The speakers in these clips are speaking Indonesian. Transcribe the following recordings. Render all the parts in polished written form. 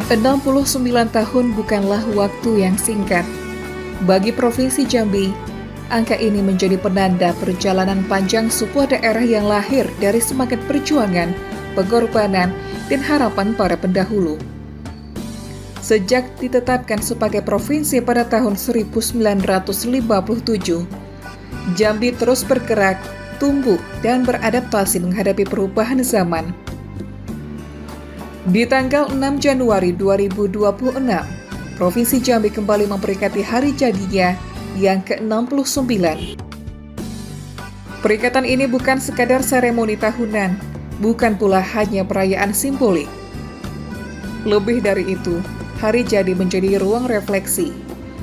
69 tahun bukanlah waktu yang singkat. Bagi Provinsi Jambi, angka ini menjadi penanda perjalanan panjang sebuah daerah yang lahir dari semangat perjuangan, pengorbanan, dan harapan para pendahulu. Sejak ditetapkan sebagai provinsi pada tahun 1957, Jambi terus bergerak, tumbuh, dan beradaptasi menghadapi perubahan zaman. Di tanggal 6 Januari 2026, Provinsi Jambi kembali memperingati hari jadinya yang ke-69. Peringatan ini bukan sekadar seremoni tahunan, bukan pula hanya perayaan simbolik. Lebih dari itu, hari jadi menjadi ruang refleksi,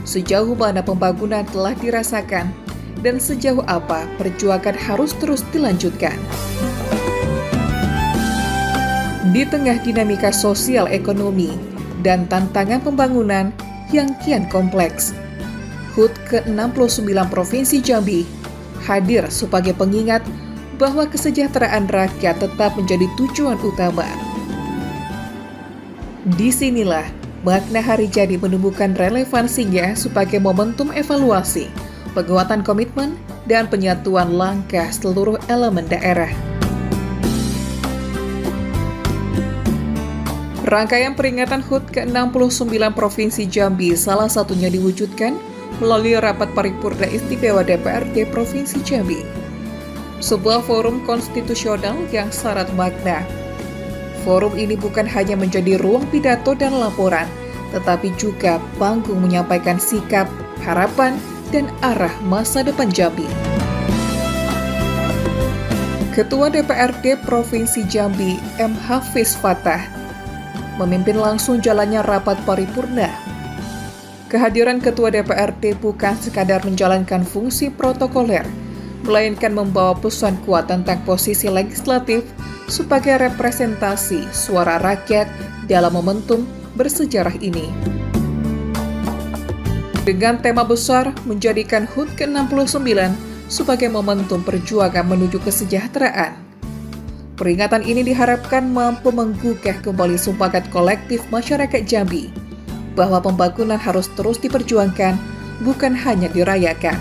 sejauh mana pembangunan telah dirasakan dan sejauh apa perjuangan harus terus dilanjutkan. Di tengah dinamika sosial ekonomi dan tantangan pembangunan yang kian kompleks, HUT ke-69 Provinsi Jambi hadir sebagai pengingat bahwa kesejahteraan rakyat tetap menjadi tujuan utama. Disinilah makna hari jadi menemukan relevansinya sebagai momentum evaluasi, penguatan komitmen, dan penyatuan langkah seluruh elemen daerah. Rangkaian peringatan HUT ke-69 Provinsi Jambi salah satunya diwujudkan melalui Rapat Paripurna Istimewa DPRD Provinsi Jambi, sebuah forum konstitusional yang syarat makna. Forum ini bukan hanya menjadi ruang pidato dan laporan, tetapi juga panggung menyampaikan sikap, harapan, dan arah masa depan Jambi. Ketua DPRD Provinsi Jambi, M. Hafiz Fatah, memimpin langsung jalannya rapat paripurna. Kehadiran Ketua DPRD bukan sekadar menjalankan fungsi protokoler, melainkan membawa pesan kuat tentang posisi legislatif sebagai representasi suara rakyat dalam momentum bersejarah ini. Dengan tema besar menjadikan HUT ke-69 sebagai momentum perjuangan menuju kesejahteraan, peringatan ini diharapkan mampu menggugah kembali semangat kolektif masyarakat Jambi bahwa pembangunan harus terus diperjuangkan, bukan hanya dirayakan.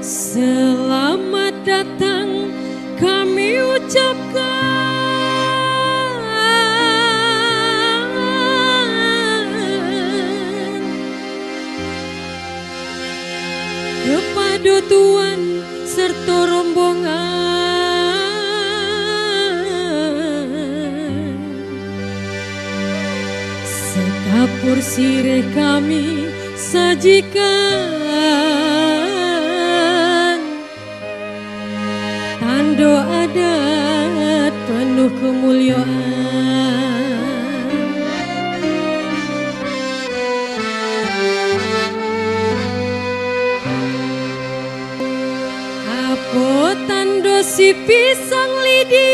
Selamat datang kami ucapkan kepada Tuan serta rombongan dapur sirih kami sajikan tanda adat penuh kemuliaan. Apa tanda si pisang lidi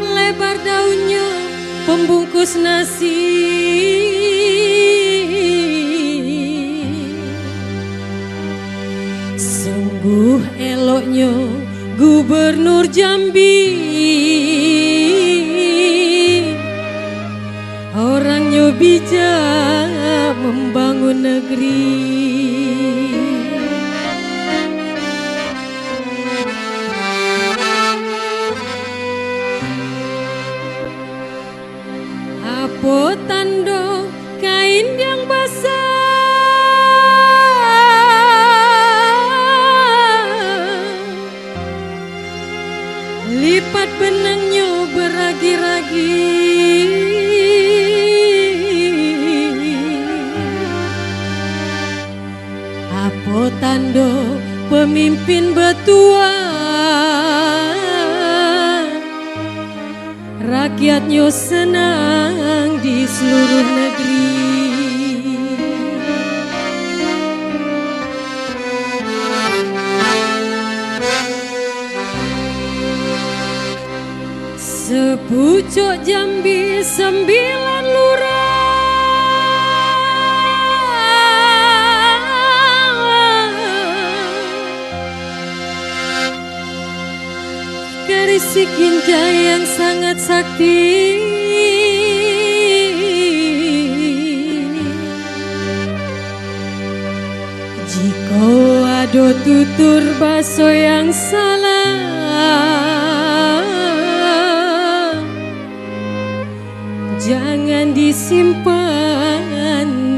lebar daunnya pembungkus nasi, sungguh eloknya Gubernur Jambi, orangnya bijak membangun negeri. Apa tanda kain yang basah lipat benangnya beragi-ragi, apa tanda pemimpin betua rakyatnya senang di seluruh negeri. Sepucuk Jambi 9 lurah, kerisi kinjai yang sangat sakti, jika ada tutur baso yang salah jangan disimpan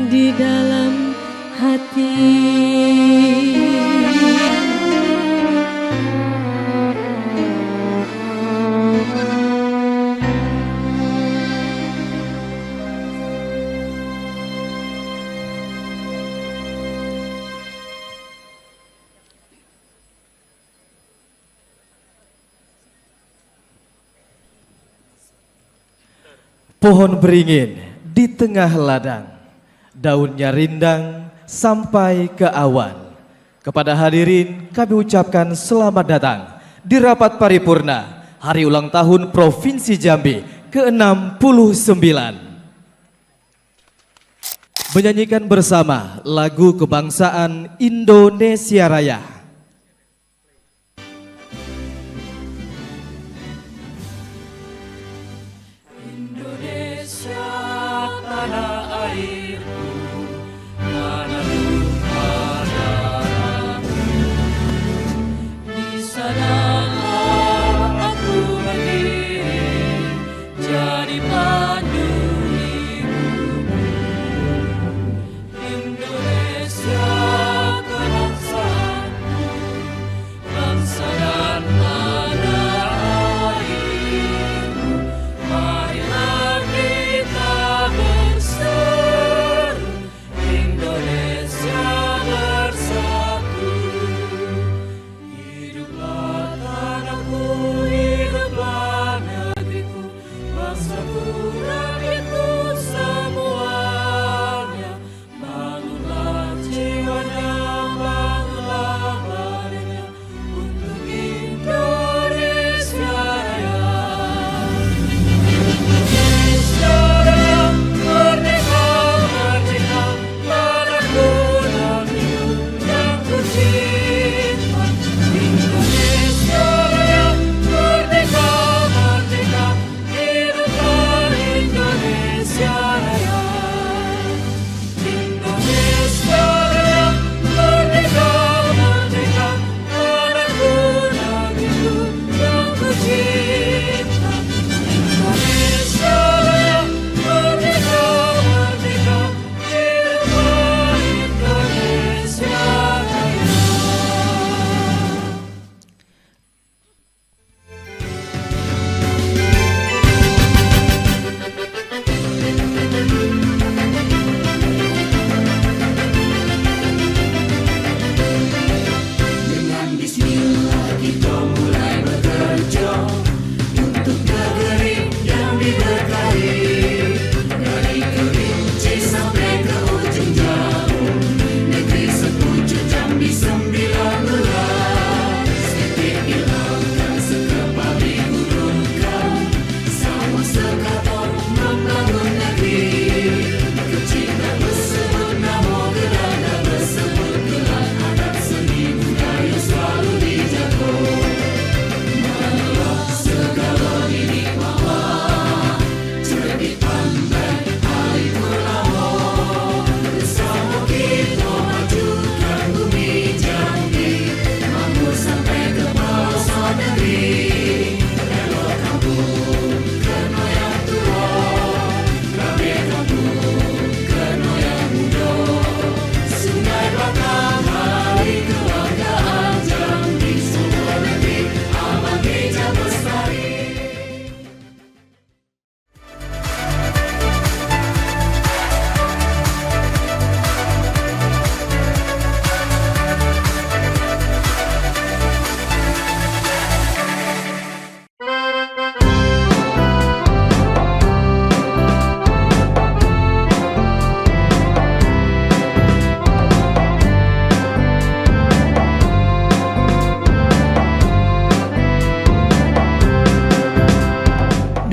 di dalam hati. Pohon beringin di tengah ladang, daunnya rindang sampai ke awan. Kepada hadirin kami ucapkan selamat datang di rapat paripurna Hari Ulang Tahun Provinsi Jambi ke-69. Menyanyikan bersama lagu kebangsaan Indonesia Raya.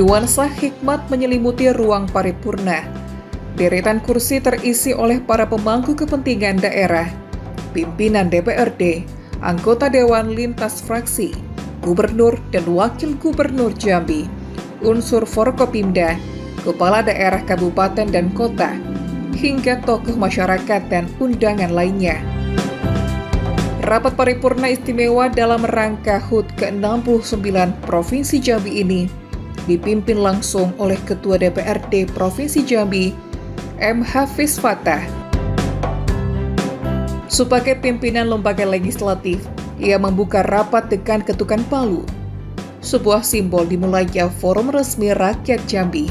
Nuansa hikmat menyelimuti ruang paripurna. Deretan kursi terisi oleh para pemangku kepentingan daerah, pimpinan DPRD, anggota Dewan lintas fraksi, Gubernur dan Wakil Gubernur Jambi, unsur Forkopimda, kepala daerah kabupaten dan kota, hingga tokoh masyarakat dan undangan lainnya. Rapat paripurna istimewa dalam rangka HUT ke-69 Provinsi Jambi ini dipimpin langsung oleh Ketua DPRD Provinsi Jambi, M. Hafiz Fatah. Sebagai pimpinan lembaga legislatif, ia membuka rapat dengan ketukan palu, sebuah simbol dimulainya Forum Resmi Rakyat Jambi.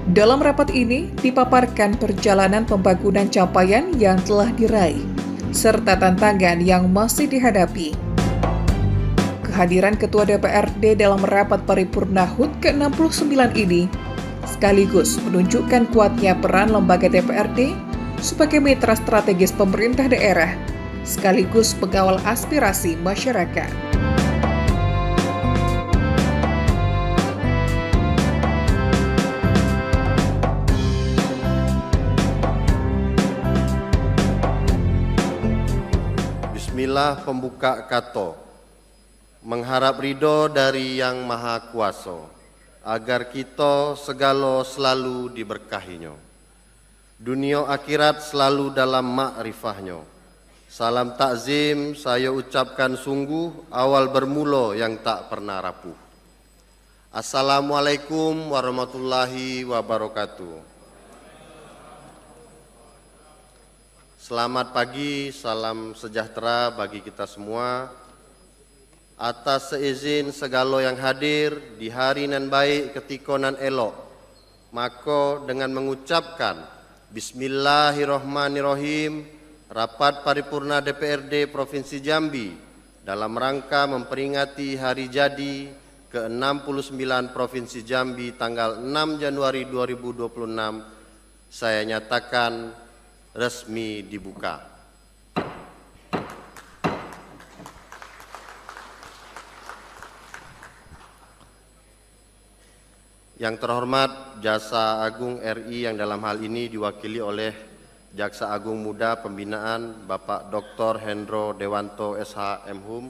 Dalam rapat ini dipaparkan perjalanan pembangunan capaian yang telah diraih, serta tantangan yang masih dihadapi. Kehadiran Ketua DPRD dalam rapat paripurna HUT ke-69 ini sekaligus menunjukkan kuatnya peran lembaga DPRD sebagai mitra strategis pemerintah daerah, sekaligus pengawal aspirasi masyarakat. Bismillah pembuka kato, mengharap ridho dari Yang Maha Kuasa, agar kita segala selalu diberkahinya. Dunia akhirat selalu dalam makrifahnya. Salam takzim saya ucapkan sungguh awal bermula yang tak pernah rapuh. Assalamualaikum warahmatullahi wabarakatuh. Selamat pagi, salam sejahtera bagi kita semua. Atas seizin segala yang hadir di hari nan baik ketika nan elok, maka dengan mengucapkan Bismillahirrahmanirrahim, rapat paripurna DPRD Provinsi Jambi dalam rangka memperingati hari jadi ke-69 Provinsi Jambi tanggal 6 Januari 2026, saya nyatakan resmi dibuka. Yang terhormat Jaksa Agung RI yang dalam hal ini diwakili oleh Jaksa Agung Muda Pembinaan Bapak Dr. Hendro Dewanto SH MHum.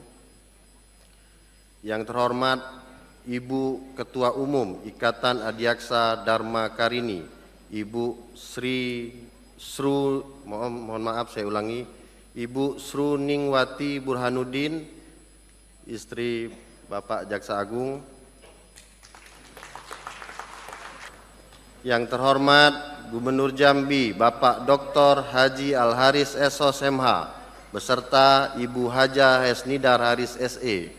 Yang terhormat Ibu Ketua Umum Ikatan Adiaksa Dharma Karini, Ibu Ibu Sruningwati Burhanuddin, istri Bapak Jaksa Agung. Yang terhormat Gubernur Jambi Bapak Dr. Haji Al-Haris SOS MH beserta Ibu Haja Hesnidar Haris SE.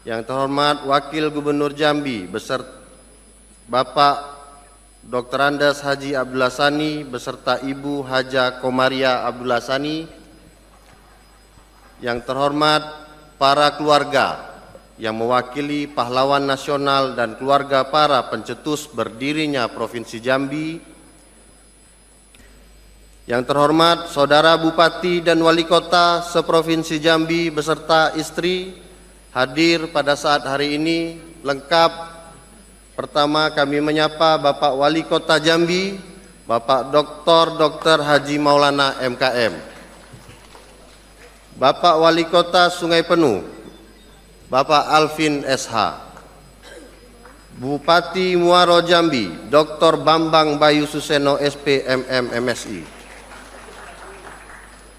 Yang terhormat Wakil Gubernur Jambi beserta Bapak Dr. Andes Haji Abdullah Sani beserta Ibu Haja Komaria Abdullah Sani. Yang terhormat para keluarga yang mewakili pahlawan nasional dan keluarga para pencetus berdirinya Provinsi Jambi. Yang terhormat Saudara Bupati dan Wali Kota seprovinsi Jambi beserta istri hadir pada saat hari ini lengkap. Pertama kami menyapa Bapak Wali Kota Jambi, Bapak Dr. Haji Maulana MKM. Bapak Wali Kota Sungai Penuh, Bapak Alvin SH. Bupati Muaro Jambi, Dr. Bambang Bayu Suseno SP MM MSI.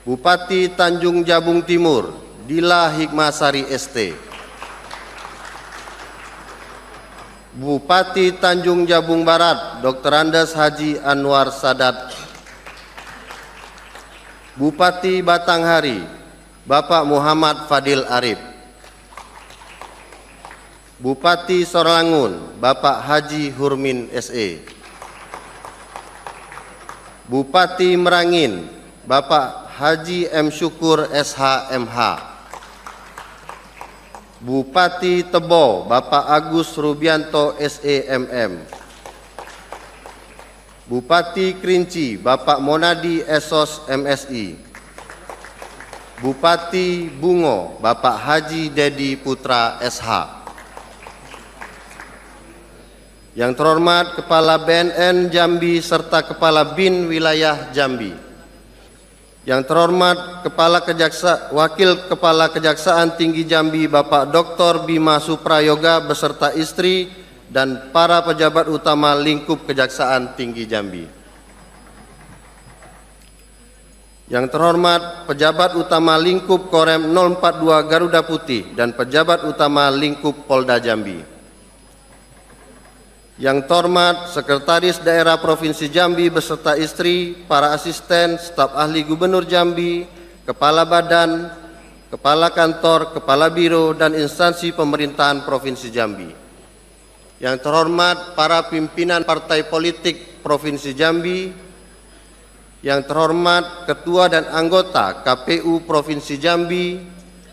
Bupati Tanjung Jabung Timur, Dila Hikmasari ST. Bupati Tanjung Jabung Barat, Dr. Andes Haji Anwar Sadat. Bupati Batanghari, Bapak Muhammad Fadil Arif. Bupati Soralangun, Bapak Haji Hurmin SE. Bupati Merangin, Bapak Haji M. Syukur SH.MH. Bupati Tebo, Bapak Agus Rubianto SEMM. Bupati Kerinci, Bapak Monadi Esos MSI. Bupati Bungo, Bapak Haji Dedi Putra SH. Yang terhormat Kepala BNN Jambi serta Kepala BIN Wilayah Jambi. Yang terhormat Wakil Kepala Kejaksaan Tinggi Jambi Bapak Dr. Bima Suprayoga beserta istri dan para pejabat utama lingkup Kejaksaan Tinggi Jambi. Yang terhormat pejabat utama lingkup Korem 042 Garuda Putih dan pejabat utama lingkup Polda Jambi. Yang terhormat Sekretaris Daerah Provinsi Jambi beserta istri, para asisten, staf ahli Gubernur Jambi, Kepala Badan, Kepala Kantor, Kepala Biro, dan instansi pemerintahan Provinsi Jambi. Yang terhormat para pimpinan partai politik Provinsi Jambi. Yang terhormat Ketua dan anggota KPU Provinsi Jambi,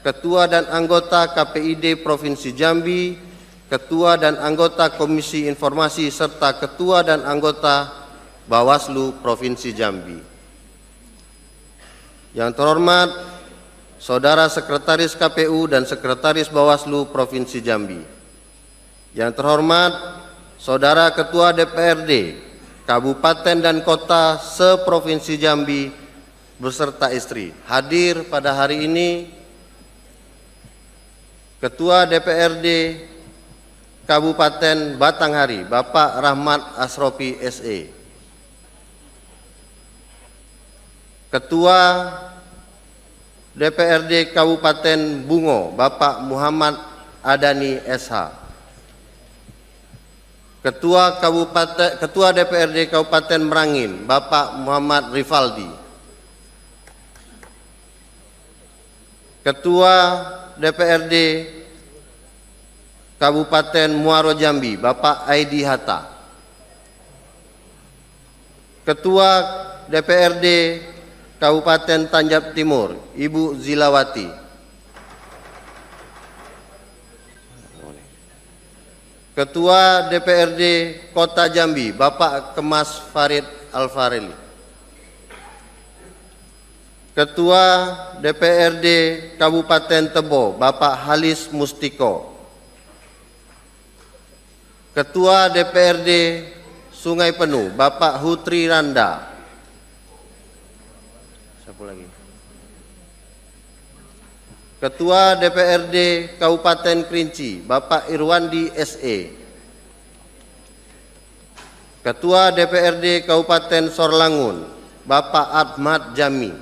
Ketua dan anggota KPID Provinsi Jambi, Ketua dan anggota Komisi Informasi serta Ketua dan anggota Bawaslu Provinsi Jambi. Yang terhormat Saudara Sekretaris KPU dan Sekretaris Bawaslu Provinsi Jambi. Yang terhormat Saudara Ketua DPRD Kabupaten dan Kota se-Provinsi Jambi beserta istri. Hadir pada hari ini Ketua DPRD Kabupaten Batanghari, Bapak Rahmat Asrofi SE. Ketua DPRD Kabupaten Bungo, Bapak Muhammad Adani SH. Ketua DPRD Kabupaten Merangin, Bapak Muhammad Rifaldi. Ketua DPRD Kabupaten Muaro Jambi, Bapak Aidi Hatta. Ketua DPRD Kabupaten Tanjab Timur, Ibu Zilawati. Ketua DPRD Kota Jambi, Bapak Kemas Farid Alfareli. Ketua DPRD Kabupaten Tebo, Bapak Halis Mustiko. Ketua DPRD Sungai Penuh, Bapak Hutri Randa. Siapa lagi? Ketua DPRD Kabupaten Kerinci, Bapak Irwandi SE. Ketua DPRD Kabupaten Sorlangun, Bapak Ahmad Jami.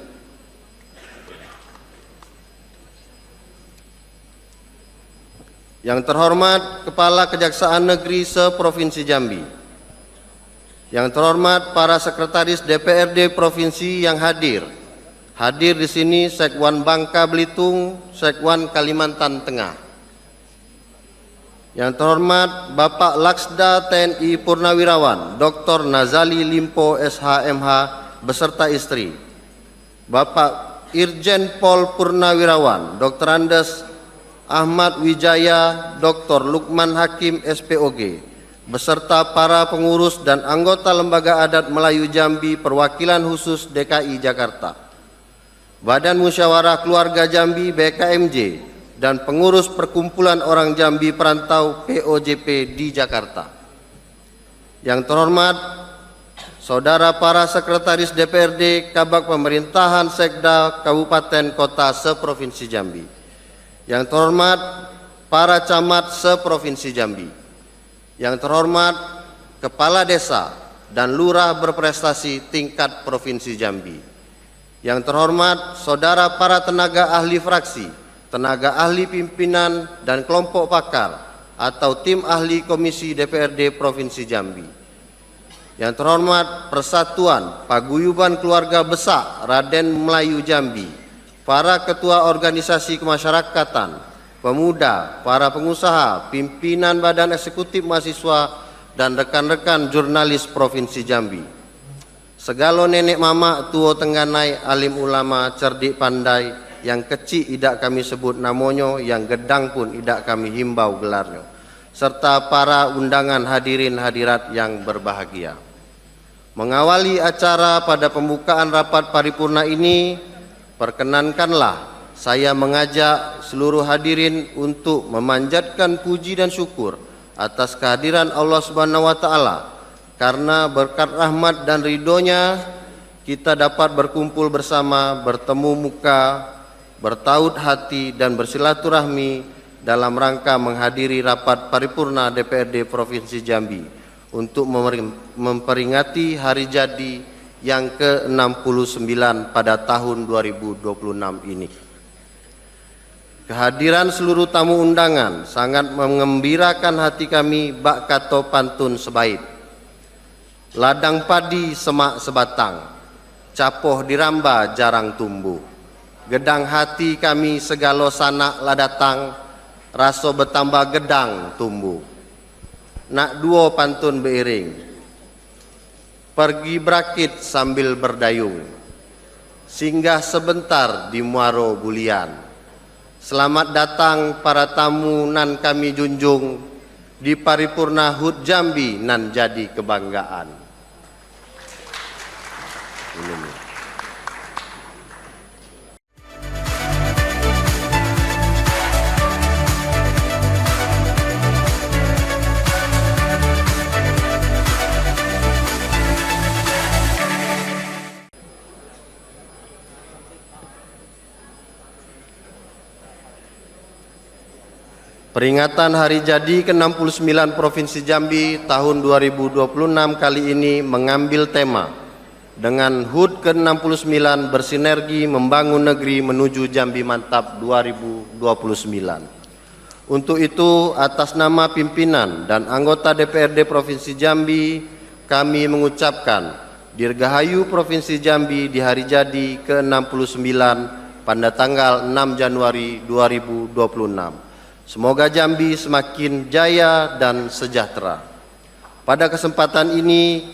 Yang terhormat Kepala Kejaksaan Negeri se-Provinsi Jambi. Yang terhormat para sekretaris DPRD Provinsi yang hadir. Hadir di sini Sekwan Bangka Belitung, Sekwan Kalimantan Tengah. Yang terhormat Bapak Laksda TNI Purnawirawan Dr. Nazali Limpo SHMH beserta istri. Bapak Irjen Pol Purnawirawan Dr. Andes Ahmad Wijaya Dr. Lukman Hakim SPOG beserta para pengurus dan anggota Lembaga Adat Melayu Jambi Perwakilan Khusus DKI Jakarta, Badan Musyawarah Keluarga Jambi BKMJ, dan pengurus Perkumpulan Orang Jambi Perantau POJP di Jakarta. Yang terhormat Saudara para Sekretaris DPRD Kabak Pemerintahan Sekda Kabupaten Kota se-Provinsi Jambi. Yang terhormat para camat se-Provinsi Jambi. Yang terhormat Kepala Desa dan Lurah berprestasi tingkat Provinsi Jambi. Yang terhormat Saudara para tenaga ahli fraksi, tenaga ahli pimpinan dan kelompok pakar atau tim ahli Komisi DPRD Provinsi Jambi. Yang terhormat Persatuan Paguyuban Keluarga Besar Raden Melayu Jambi, para ketua organisasi kemasyarakatan, pemuda, para pengusaha, pimpinan badan eksekutif mahasiswa, dan rekan-rekan jurnalis Provinsi Jambi. Segalo nenek mama, tuo tengganai, alim ulama, cerdik pandai, yang kecil tidak kami sebut namonyo, yang gedang pun tidak kami himbau gelarnya, serta para undangan hadirin hadirat yang berbahagia. Mengawali acara pada pembukaan rapat paripurna ini, perkenankanlah saya mengajak seluruh hadirin untuk memanjatkan puji dan syukur atas kehadiran Allah Subhanahu wa taala, karena berkat rahmat dan ridhonya kita dapat berkumpul bersama, bertemu muka, bertaut hati dan bersilaturahmi dalam rangka menghadiri rapat paripurna DPRD Provinsi Jambi untuk memperingati hari jadi yang ke-69 pada tahun 2026 ini. Kehadiran seluruh tamu undangan sangat mengembirakan hati kami. Bak kato pantun sebaik, ladang padi semak sebatang, capoh diramba jarang tumbuh. Gedang hati kami segalo sanak ladatang, raso bertambah gedang tumbuh. Nak duo pantun beiring, pergi berakit sambil berdayung, singgah sebentar di Muaro Bulian. Selamat datang para tamu nan kami junjung di paripurna HUT Jambi nan jadi kebanggaan. Ini. Peringatan Hari Jadi ke-69 Provinsi Jambi tahun 2026 kali ini mengambil tema dengan HUT ke-69 bersinergi membangun negeri menuju Jambi Mantap 2029. Untuk itu, atas nama pimpinan dan anggota DPRD Provinsi Jambi, kami mengucapkan Dirgahayu Provinsi Jambi di Hari Jadi ke-69 pada tanggal 6 Januari 2026. Semoga Jambi semakin jaya dan sejahtera. Pada kesempatan ini,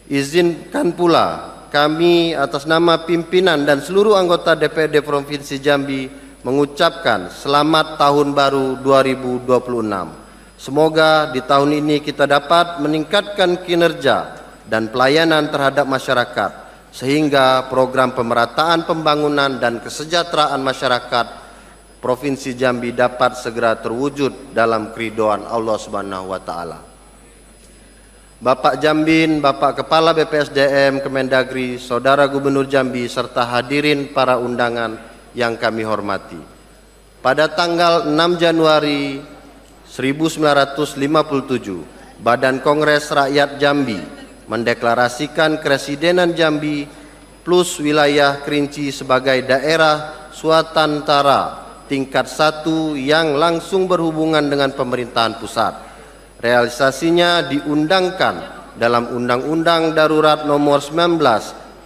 izinkan pula kami atas nama pimpinan dan seluruh anggota DPRD Provinsi Jambi mengucapkan selamat tahun baru 2026. Semoga di tahun ini kita dapat meningkatkan kinerja dan pelayanan terhadap masyarakat, sehingga program pemerataan pembangunan dan kesejahteraan masyarakat Provinsi Jambi dapat segera terwujud dalam keridhaan Allah Subhanahu wa taala. Bapak Jambin, Bapak Kepala BPSDM Kemendagri, Saudara Gubernur Jambi serta hadirin para undangan yang kami hormati. Pada tanggal 6 Januari 1957, Badan Kongres Rakyat Jambi mendeklarasikan Kresidenan Jambi plus wilayah Kerinci sebagai daerah swatantara tingkat 1 yang langsung berhubungan dengan pemerintahan pusat. Realisasinya diundangkan dalam Undang-Undang Darurat Nomor 19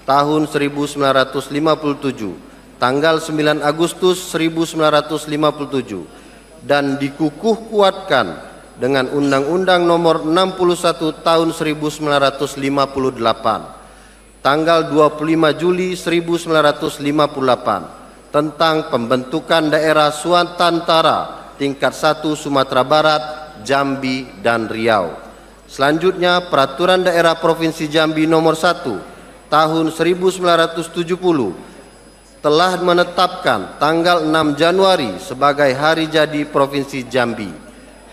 Tahun 1957, tanggal 9 Agustus 1957, dan dikukuh kuatkan dengan Undang-Undang Nomor 61 Tahun 1958, tanggal 25 Juli 1958, tentang pembentukan daerah swatantara tingkat 1 Sumatera Barat, Jambi, dan Riau. Selanjutnya, Peraturan Daerah Provinsi Jambi Nomor 1 Tahun 1970 telah menetapkan tanggal 6 Januari sebagai Hari Jadi Provinsi Jambi.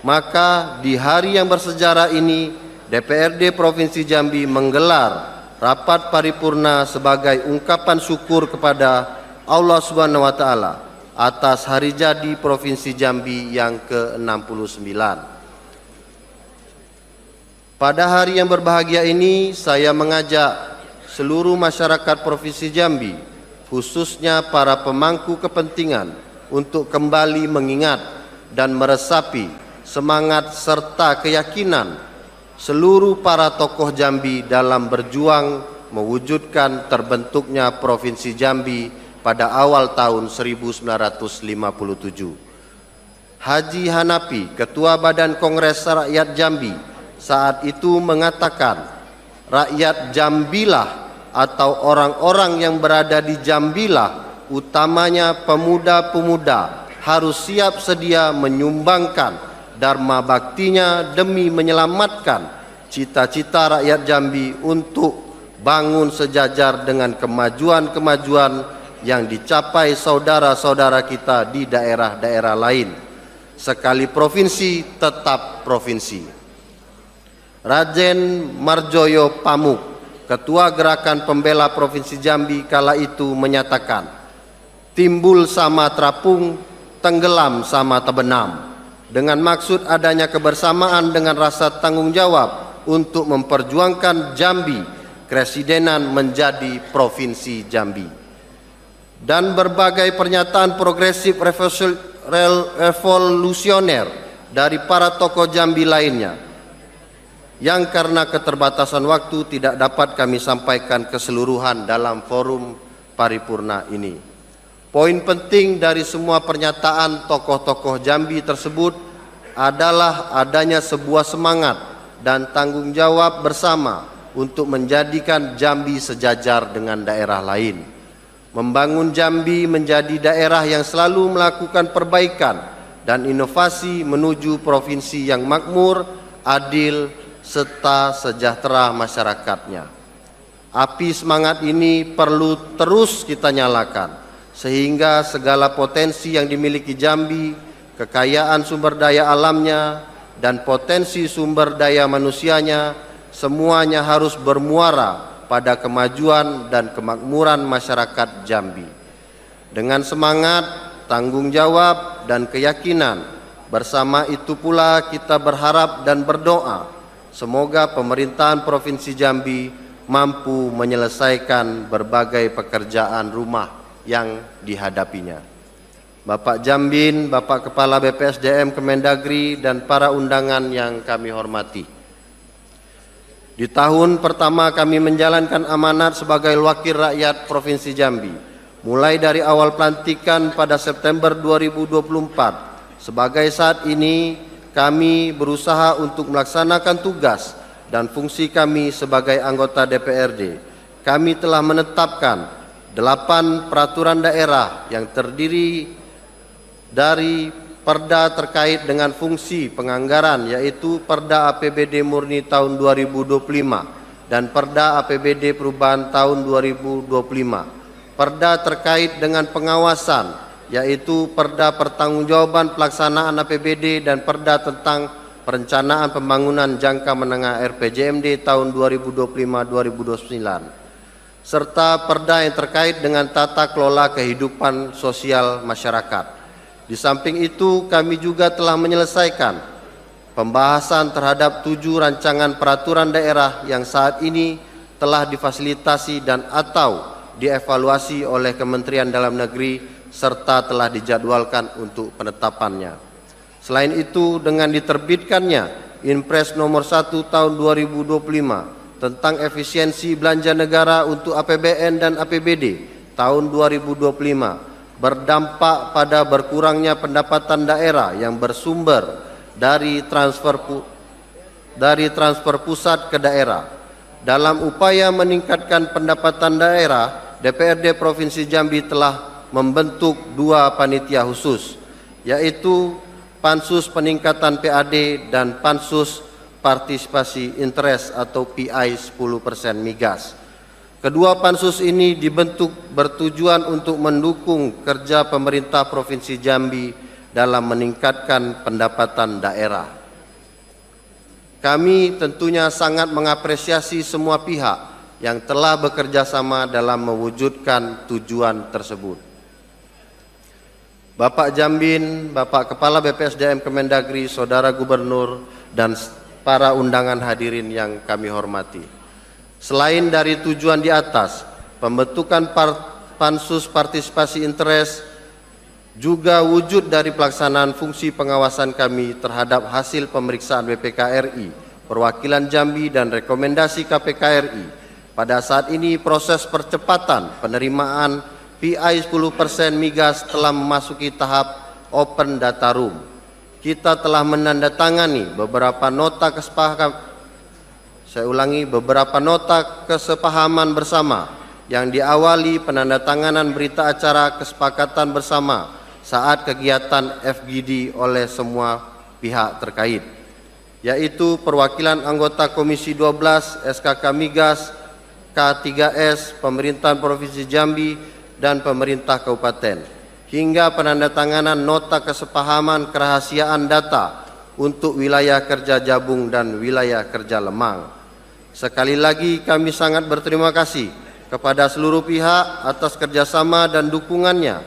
Maka di hari yang bersejarah ini, DPRD Provinsi Jambi menggelar rapat paripurna sebagai ungkapan syukur kepada Allah Subhanahu wa taala atas Hari Jadi Provinsi Jambi yang ke-69. Pada hari yang berbahagia ini, saya mengajak seluruh masyarakat Provinsi Jambi, khususnya para pemangku kepentingan, untuk kembali mengingat dan meresapi semangat serta keyakinan seluruh para tokoh Jambi dalam berjuang mewujudkan terbentuknya Provinsi Jambi pada awal tahun 1957. Haji Hanafi, Ketua Badan Kongres Rakyat Jambi, saat itu mengatakan, rakyat Jambilah atau orang-orang yang berada di Jambilah, utamanya pemuda-pemuda, harus siap sedia menyumbangkan dharma baktinya demi menyelamatkan cita-cita rakyat Jambi untuk bangun sejajar dengan kemajuan-kemajuan yang dicapai saudara-saudara kita di daerah-daerah lain. Sekali provinsi, tetap provinsi. Raden Marjoyo Pamuk, Ketua Gerakan Pembela Provinsi Jambi kala itu menyatakan, timbul sama terapung, tenggelam sama terbenam, dengan maksud adanya kebersamaan dengan rasa tanggung jawab untuk memperjuangkan Jambi Kresidenan menjadi Provinsi Jambi. Dan berbagai pernyataan progresif revolusioner dari para tokoh Jambi lainnya yang karena keterbatasan waktu tidak dapat kami sampaikan keseluruhan dalam forum paripurna ini. Poin penting dari semua pernyataan tokoh-tokoh Jambi tersebut adalah adanya sebuah semangat dan tanggung jawab bersama untuk menjadikan Jambi sejajar dengan daerah lain. Membangun Jambi menjadi daerah yang selalu melakukan perbaikan dan inovasi menuju provinsi yang makmur, adil, serta sejahtera masyarakatnya. Api semangat ini perlu terus kita nyalakan, sehingga segala potensi yang dimiliki Jambi, kekayaan sumber daya alamnya, dan potensi sumber daya manusianya, semuanya harus bermuara pada kemajuan dan kemakmuran masyarakat Jambi. Dengan semangat, tanggung jawab, dan keyakinan, bersama itu pula kita berharap dan berdoa semoga pemerintahan Provinsi Jambi mampu menyelesaikan berbagai pekerjaan rumah yang dihadapinya. Bapak Jambin, Bapak Kepala BPSDM Kemendagri, dan para undangan yang kami hormati. Di tahun pertama kami menjalankan amanat sebagai wakil rakyat Provinsi Jambi, mulai dari awal pelantikan pada September 2024. Sebagai saat ini, kami berusaha untuk melaksanakan tugas dan fungsi kami sebagai anggota DPRD. Kami telah menetapkan 8 peraturan daerah yang terdiri dari perda terkait dengan fungsi penganggaran, yaitu Perda APBD Murni tahun 2025 dan Perda APBD Perubahan tahun 2025. Perda terkait dengan pengawasan, yaitu Perda Pertanggungjawaban Pelaksanaan APBD dan Perda tentang Perencanaan Pembangunan Jangka Menengah RPJMD tahun 2025-2029, serta perda yang terkait dengan tata kelola kehidupan sosial masyarakat. Di samping itu, kami juga telah menyelesaikan pembahasan terhadap 7 rancangan peraturan daerah yang saat ini telah difasilitasi dan atau dievaluasi oleh Kementerian Dalam Negeri serta telah dijadwalkan untuk penetapannya. Selain itu, dengan diterbitkannya Inpres nomor 1 tahun 2025 tentang efisiensi belanja negara untuk APBN dan APBD tahun 2025 berdampak pada berkurangnya pendapatan daerah yang bersumber dari transfer pusat ke daerah. Dalam upaya meningkatkan pendapatan daerah, DPRD Provinsi Jambi telah membentuk 2 panitia khusus, yaitu Pansus Peningkatan PAD dan Pansus Partisipasi Interest atau PI 10% Migas. Kedua pansus ini dibentuk bertujuan untuk mendukung kerja pemerintah Provinsi Jambi dalam meningkatkan pendapatan daerah. Kami tentunya sangat mengapresiasi semua pihak yang telah bekerja sama dalam mewujudkan tujuan tersebut. Bapak Jambin, Bapak Kepala BPSDM Kemendagri, Saudara Gubernur, dan para undangan hadirin yang kami hormati. Selain dari tujuan di atas, pembentukan Pansus Partisipasi Interest juga wujud dari pelaksanaan fungsi pengawasan kami terhadap hasil pemeriksaan BPK RI, perwakilan Jambi, dan rekomendasi KPK RI. Pada saat ini proses percepatan penerimaan PI 10% Migas telah memasuki tahap Open Data Room. Kita telah menandatangani beberapa nota kesepahaman bersama yang diawali penandatanganan berita acara kesepakatan bersama saat kegiatan FGD oleh semua pihak terkait, yaitu perwakilan anggota Komisi 12, SKK Migas, K3S, Pemerintahan Provinsi Jambi, dan pemerintah kabupaten, hingga penandatanganan nota kesepahaman kerahasiaan data untuk wilayah kerja Jabung dan wilayah kerja Lemang. Sekali lagi kami sangat berterima kasih kepada seluruh pihak atas kerjasama dan dukungannya,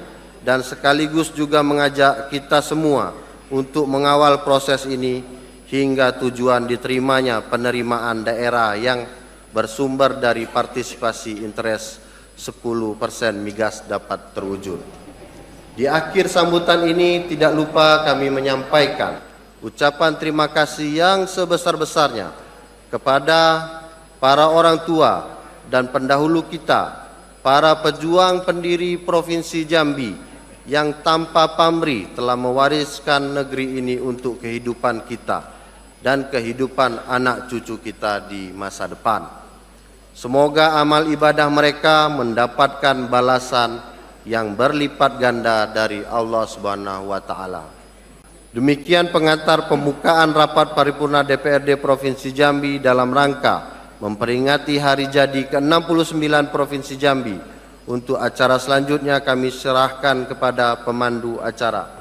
dan sekaligus juga mengajak kita semua untuk mengawal proses ini hingga tujuan diterimanya penerimaan daerah yang bersumber dari partisipasi interest 10% migas dapat terwujud. Di akhir sambutan ini tidak lupa kami menyampaikan ucapan terima kasih yang sebesar-besarnya kepada para orang tua dan pendahulu kita, para pejuang pendiri Provinsi Jambi yang tanpa pamrih telah mewariskan negeri ini untuk kehidupan kita dan kehidupan anak cucu kita di masa depan. Semoga amal ibadah mereka mendapatkan balasan yang berlipat ganda dari Allah Subhanahu wa taala. Demikian pengantar pembukaan rapat paripurna DPRD Provinsi Jambi dalam rangka memperingati hari jadi ke-69 Provinsi Jambi. Untuk acara selanjutnya kami serahkan kepada pemandu acara.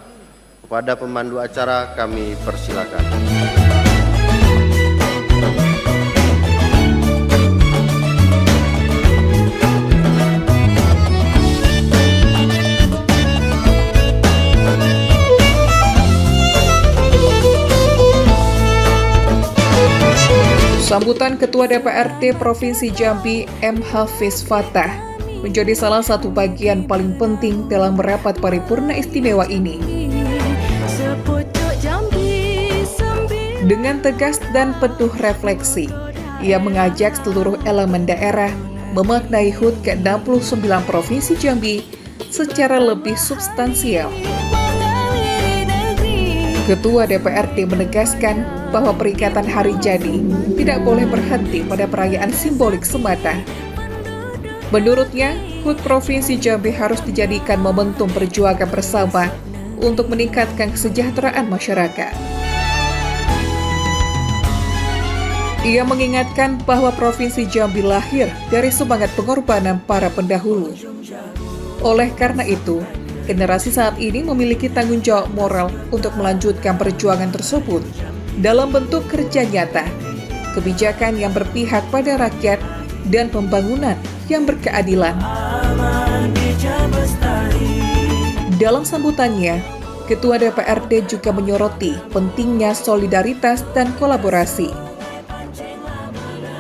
Kepada pemandu acara kami persilakan. Sambutan Ketua DPRD Provinsi Jambi M. Hafiz Fatah menjadi salah satu bagian paling penting dalam rapat paripurna istimewa ini. Dengan tegas dan penuh refleksi, ia mengajak seluruh elemen daerah memaknai HUT ke-69 Provinsi Jambi secara lebih substansial. Ketua DPRD menegaskan bahwa peringatan hari jadi tidak boleh berhenti pada perayaan simbolik semata. Menurutnya, HUT Provinsi Jambi harus dijadikan momentum perjuangan bersama untuk meningkatkan kesejahteraan masyarakat. Ia mengingatkan bahwa Provinsi Jambi lahir dari semangat pengorbanan para pendahulu. Oleh karena itu, generasi saat ini memiliki tanggung jawab moral untuk melanjutkan perjuangan tersebut dalam bentuk kerja nyata, kebijakan yang berpihak pada rakyat, dan pembangunan yang berkeadilan. Dalam sambutannya, Ketua DPRD juga menyoroti pentingnya solidaritas dan kolaborasi.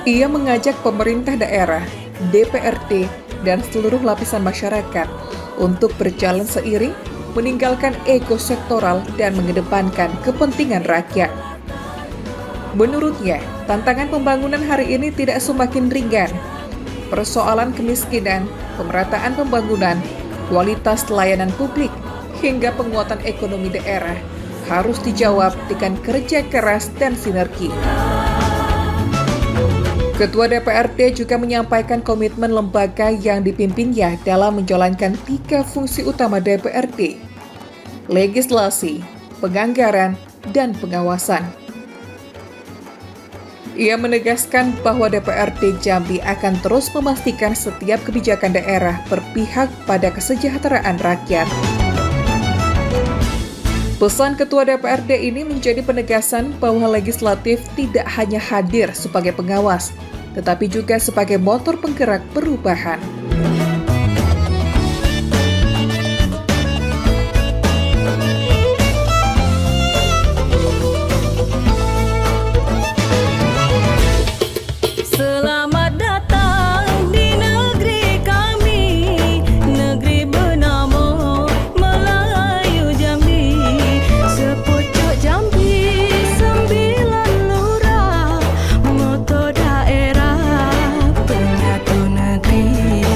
Ia mengajak pemerintah daerah, DPRD, dan seluruh lapisan masyarakat untuk berjalan seiring, meninggalkan ego sektoral dan mengedepankan kepentingan rakyat. Menurutnya, tantangan pembangunan hari ini tidak semakin ringan. Persoalan kemiskinan, pemerataan pembangunan, kualitas layanan publik, hingga penguatan ekonomi daerah harus dijawab dengan kerja keras dan sinergi. Ketua DPRD juga menyampaikan komitmen lembaga yang dipimpinnya dalam menjalankan 3 fungsi utama DPRD: legislasi, penganggaran, dan pengawasan. Ia menegaskan bahwa DPRD Jambi akan terus memastikan setiap kebijakan daerah berpihak pada kesejahteraan rakyat. Pesan Ketua DPRD ini menjadi penegasan bahwa legislatif tidak hanya hadir sebagai pengawas, tetapi juga sebagai motor penggerak perubahan. Selamat datang di negeri kami, negeri bernama Melayu Jambi. Sepucuk Jambi, 9 lurah, moto daerah, penyatu negeri.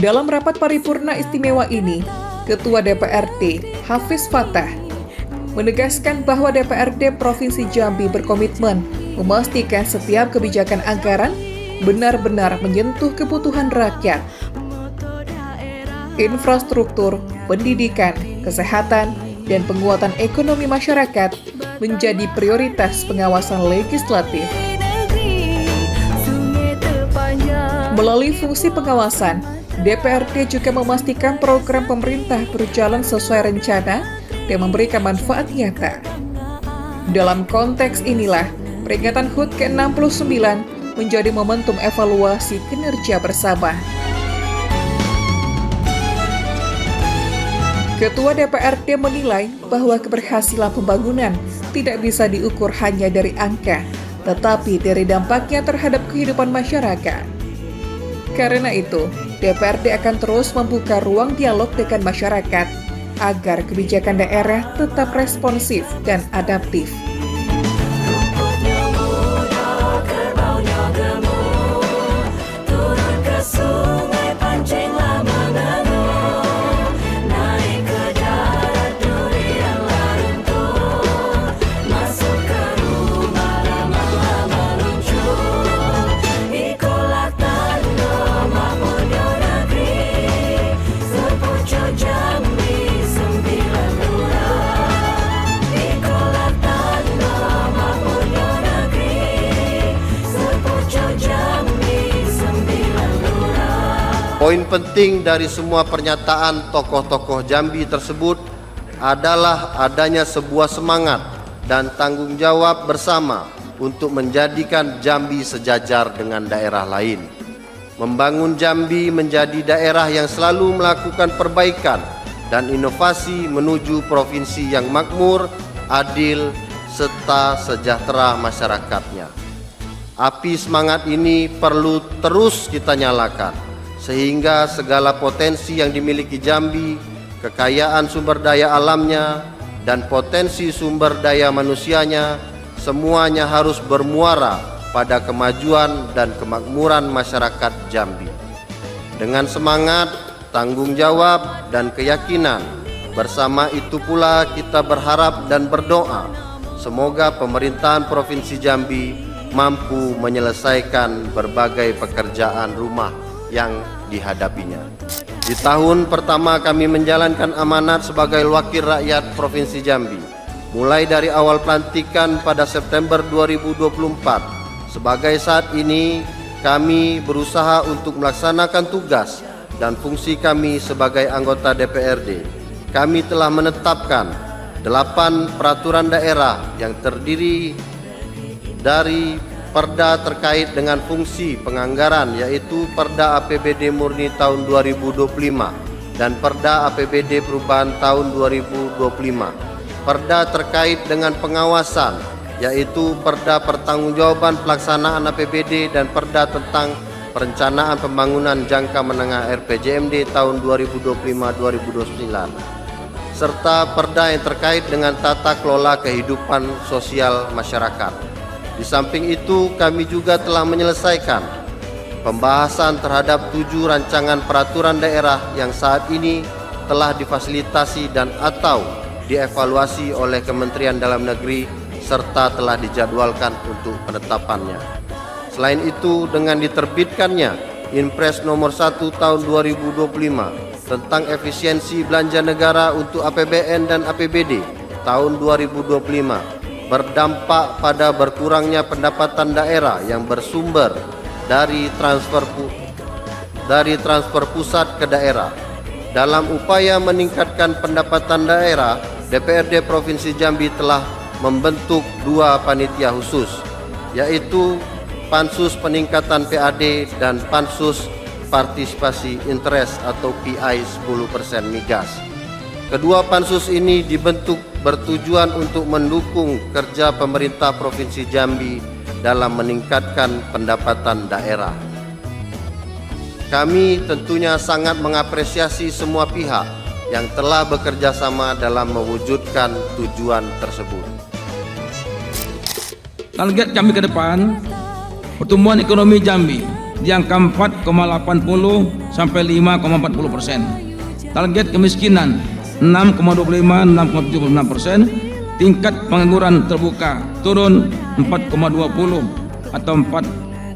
Dalam rapat paripurna istimewa ini, Ketua DPRD Hafiz Fatah menegaskan bahwa DPRD Provinsi Jambi berkomitmen memastikan setiap kebijakan anggaran benar-benar menyentuh kebutuhan rakyat. Infrastruktur, pendidikan, kesehatan, dan penguatan ekonomi masyarakat menjadi prioritas pengawasan legislatif. Melalui fungsi pengawasan, DPRD juga memastikan program pemerintah berjalan sesuai rencana dan memberikan manfaat nyata. Dalam konteks inilah, peringatan HUT ke-69 menjadi momentum evaluasi kinerja bersama. Ketua DPRD menilai bahwa keberhasilan pembangunan tidak bisa diukur hanya dari angka, tetapi dari dampaknya terhadap kehidupan masyarakat. Karena itu, DPRD akan terus membuka ruang dialog dengan masyarakat agar kebijakan daerah tetap responsif dan adaptif. Poin penting dari semua pernyataan tokoh-tokoh Jambi tersebut adalah adanya sebuah semangat dan tanggung jawab bersama untuk menjadikan Jambi sejajar dengan daerah lain. Membangun Jambi menjadi daerah yang selalu melakukan perbaikan dan inovasi menuju provinsi yang makmur, adil, serta sejahtera masyarakatnya. Api semangat ini perlu terus kita nyalakan, sehingga segala potensi yang dimiliki Jambi, kekayaan sumber daya alamnya, dan potensi sumber daya manusianya, semuanya harus bermuara pada kemajuan dan kemakmuran masyarakat Jambi. Dengan semangat, tanggung jawab, dan keyakinan, bersama itu pula kita berharap dan berdoa, semoga pemerintahan Provinsi Jambi mampu menyelesaikan berbagai pekerjaan rumah yang dihadapinya. Di tahun pertama kami menjalankan amanat sebagai wakil rakyat Provinsi Jambi, mulai dari awal pelantikan pada September 2024. Sebagai saat ini, kami berusaha untuk melaksanakan tugas dan fungsi kami sebagai anggota DPRD. Kami telah menetapkan 8 peraturan daerah yang terdiri dari Perda terkait dengan fungsi penganggaran, yaitu Perda APBD Murni tahun 2025 dan Perda APBD Perubahan tahun 2025. Perda terkait dengan pengawasan, yaitu Perda Pertanggungjawaban Pelaksanaan APBD dan Perda tentang Perencanaan Pembangunan Jangka Menengah RPJMD tahun 2025-2029, serta Perda yang terkait dengan tata kelola kehidupan sosial masyarakat. Di samping itu, kami juga telah menyelesaikan pembahasan terhadap 7 rancangan peraturan daerah yang saat ini telah difasilitasi dan atau dievaluasi oleh Kementerian Dalam Negeri serta telah dijadwalkan untuk penetapannya. Selain itu, dengan diterbitkannya Inpres nomor 1 tahun 2025 tentang efisiensi belanja negara untuk APBN dan APBD tahun 2025 berdampak pada berkurangnya pendapatan daerah yang bersumber dari transfer pusat ke daerah. Dalam upaya meningkatkan pendapatan daerah, DPRD Provinsi Jambi telah membentuk 2 panitia khusus, yaitu Pansus Peningkatan PAD dan Pansus Partisipasi Interest atau PI 10% Migas. Kedua pansus ini dibentuk bertujuan untuk mendukung kerja pemerintah Provinsi Jambi dalam meningkatkan pendapatan daerah. Kami tentunya sangat mengapresiasi semua pihak yang telah bekerja sama dalam mewujudkan tujuan tersebut. Target kami ke depan, pertumbuhan ekonomi Jambi di angka 4,80 sampai 5,40%. Target kemiskinan 6,25 6,76%. Tingkat pengangguran terbuka turun 4,20 atau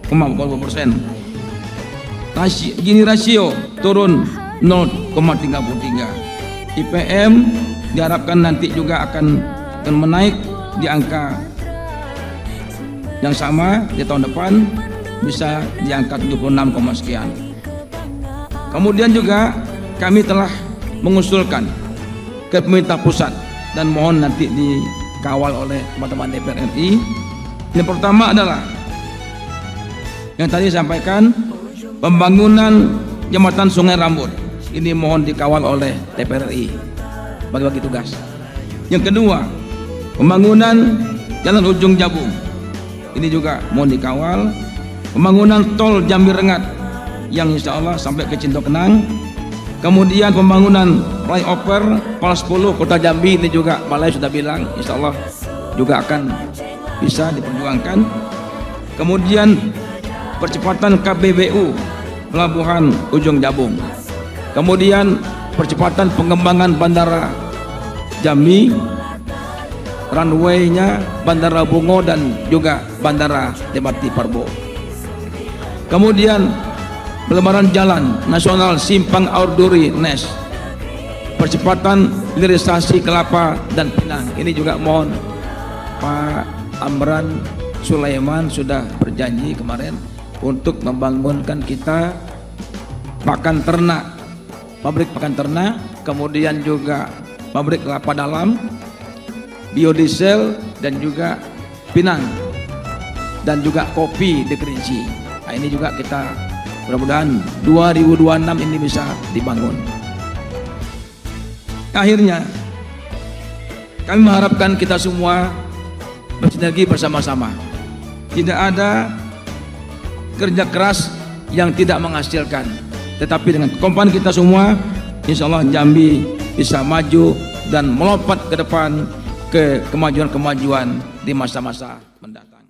4,40%. Gini rasio turun 0,33. IPM diharapkan nanti juga akan menaik di angka yang sama di tahun depan, bisa di angka 76, sekian. Kemudian juga kami telah mengusulkan ke pemerintah pusat dan mohon nanti dikawal oleh teman-teman DPR RI. Yang pertama adalah yang tadi sampaikan, pembangunan jembatan Sungai Rambut. Ini mohon dikawal oleh DPR RI, bagi-bagi tugas. Yang kedua, pembangunan jalan Ujung Jabung. Ini juga mohon dikawal. Pembangunan tol Jambi Rengat yang insya Allah sampai ke Cinto Kenang. Kemudian pembangunan flyover Pal 10 Kota Jambi, ini juga Balai sudah bilang insya Allah juga akan bisa diperjuangkan. Kemudian percepatan KBBU Pelabuhan Ujung Jabung. Kemudian percepatan pengembangan Bandara Jambi, runway-nya Bandara Bungo dan juga Bandara Demati Parbo. Kemudian pelebaran jalan nasional Simpang Aurduri Nes, percepatan hilirisasi Kelapa dan Pinang. Ini juga mohon Pak Amran Sulaiman sudah berjanji kemarin untuk membangunkan kita pakan ternak, pabrik pakan ternak, kemudian juga pabrik kelapa dalam, biodiesel dan juga pinang dan juga kopi di Kerinci. Nah, ini juga kita mudah-mudahan 2026 ini bisa dibangun. Akhirnya kami mengharapkan kita semua bersinergi bersama-sama. Tidak ada kerja keras yang tidak menghasilkan, tetapi dengan kekompakan kita semua, insya Allah Jambi bisa maju dan melompat ke depan ke kemajuan-kemajuan di masa-masa mendatang.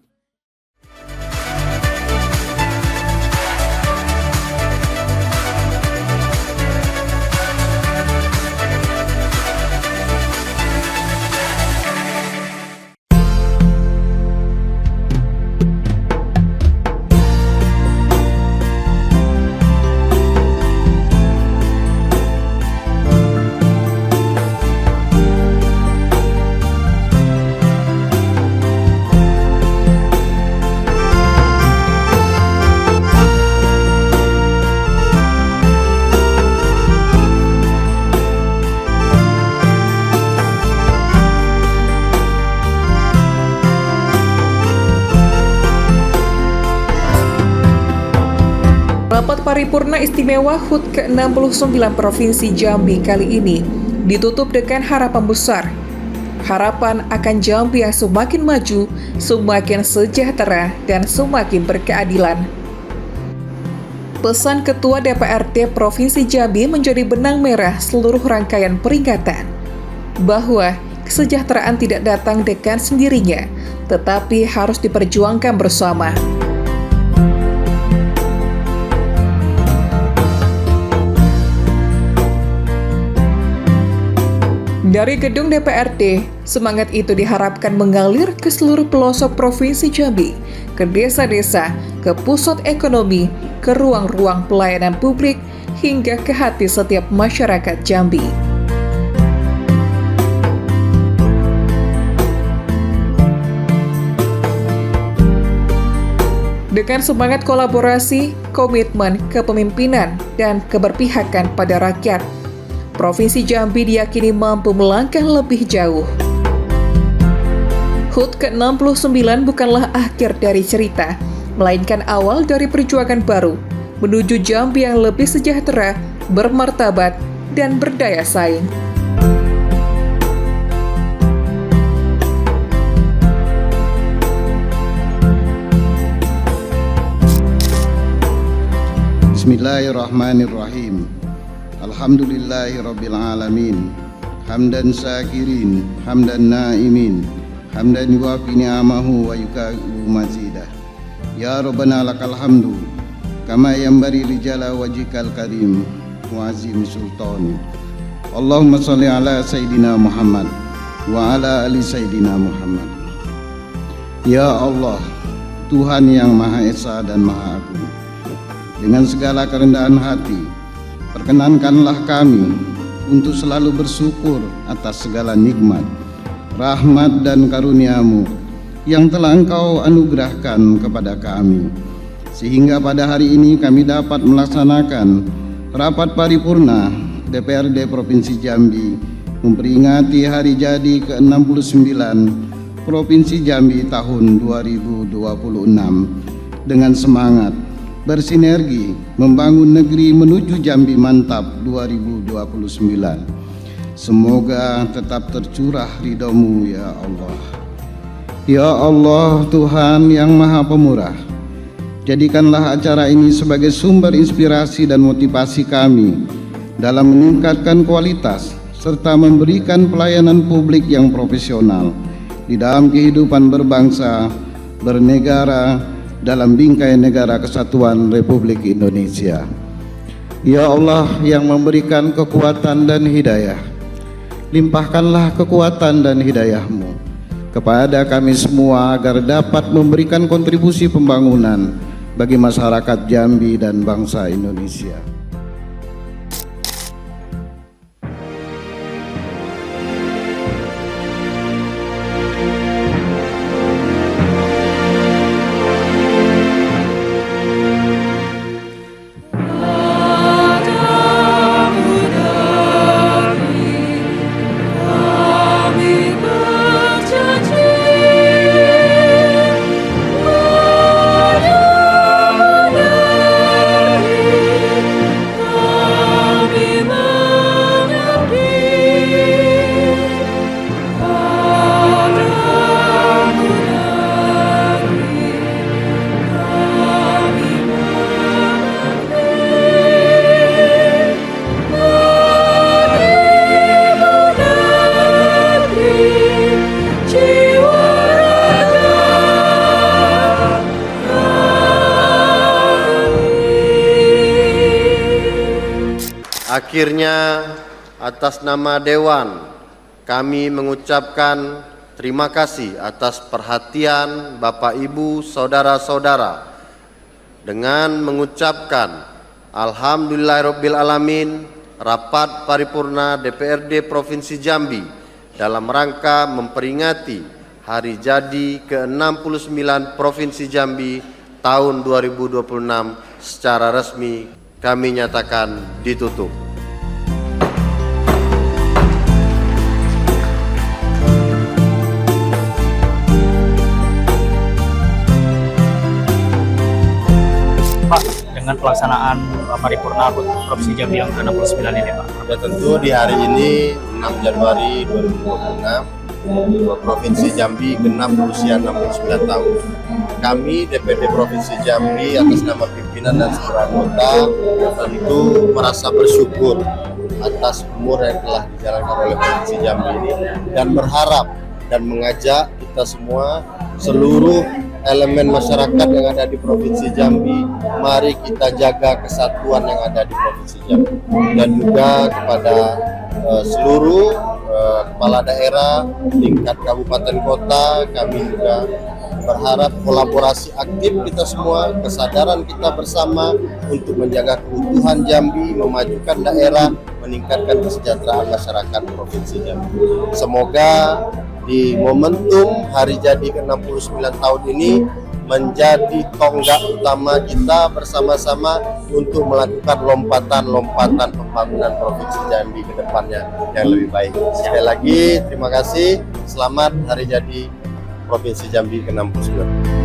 Rapat paripurna istimewa HUT ke-69 Provinsi Jambi kali ini ditutup dengan harapan besar. Harapan akan Jambi yang semakin maju, semakin sejahtera, dan semakin berkeadilan. Pesan Ketua DPRD Provinsi Jambi menjadi benang merah seluruh rangkaian peringatan, bahwa kesejahteraan tidak datang dengan sendirinya, tetapi harus diperjuangkan bersama. Dari gedung DPRD, semangat itu diharapkan mengalir ke seluruh pelosok Provinsi Jambi, ke desa-desa, ke pusat ekonomi, ke ruang-ruang pelayanan publik, hingga ke hati setiap masyarakat Jambi. Dengan semangat kolaborasi, komitmen, kepemimpinan, dan keberpihakan pada rakyat, Provinsi Jambi diyakini mampu melangkah lebih jauh. HUT ke-69 bukanlah akhir dari cerita, melainkan awal dari perjuangan baru menuju Jambi yang lebih sejahtera, bermartabat, dan berdaya saing. Bismillahirrahmanirrahim. Alhamdulillahirabbil alamin. Hamdan syakirin, hamdan naimin, hamdan yuwafi ni'amahu wa yuka'ibu mazidah. Ya Rabbana lakal hamdu kama yanbaghi li jalali wajhikal karim wa azimi sultani. Allahumma shalli ala Sayyidina Muhammad wa ala ali Sayyidina Muhammad. Ya Allah, Tuhan yang Maha Esa dan Maha Agung, dengan segala kerendahan hati, perkenankanlah kami untuk selalu bersyukur atas segala nikmat, rahmat dan karunia-Mu yang telah Engkau anugerahkan kepada kami, sehingga pada hari ini kami dapat melaksanakan rapat paripurna DPRD Provinsi Jambi memperingati hari jadi ke-69 Provinsi Jambi tahun 2026 dengan semangat bersinergi membangun negeri menuju Jambi Mantap 2029. Semoga tetap tercurah ridho-Mu ya Allah. Ya Allah, Tuhan yang Maha Pemurah, jadikanlah acara ini sebagai sumber inspirasi dan motivasi kami dalam meningkatkan kualitas serta memberikan pelayanan publik yang profesional di dalam kehidupan berbangsa, bernegara, dalam bingkai negara kesatuan Republik Indonesia. Ya Allah yang memberikan kekuatan dan hidayah, limpahkanlah kekuatan dan hidayah-Mu kepada kami semua agar dapat memberikan kontribusi pembangunan bagi masyarakat Jambi dan bangsa Indonesia. Akhirnya, atas nama Dewan, kami mengucapkan terima kasih atas perhatian Bapak Ibu Saudara-saudara dengan mengucapkan Alhamdulillahirabbil alamin. Rapat paripurna DPRD Provinsi Jambi dalam rangka memperingati hari jadi ke-69 Provinsi Jambi tahun 2026 secara resmi kami nyatakan ditutup. Pak, dengan pelaksanaan paripurna Provinsi Jambi yang ke-69 ini, Pak? Ya, tentu di hari ini 6 Januari 2026 Provinsi Jambi genap berusia 69 tahun. Kami DPRD Provinsi Jambi atas nama pimpinan dan seluruh anggota tentu merasa bersyukur atas umur yang telah dijalankan oleh Provinsi Jambi ini dan berharap dan mengajak kita semua seluruh elemen masyarakat yang ada di Provinsi Jambi, mari kita jaga kesatuan yang ada di Provinsi Jambi, dan juga kepada seluruh kepala daerah tingkat kabupaten kota. Kami juga berharap kolaborasi aktif kita semua, kesadaran kita bersama untuk menjaga keutuhan Jambi, memajukan daerah, meningkatkan kesejahteraan masyarakat Provinsi Jambi. Semoga di momentum hari jadi ke-69 tahun ini menjadi tonggak utama kita bersama-sama untuk melakukan lompatan-lompatan pembangunan Provinsi Jambi ke depannya yang lebih baik. Sekali lagi terima kasih, selamat hari jadi Provinsi Jambi ke-69.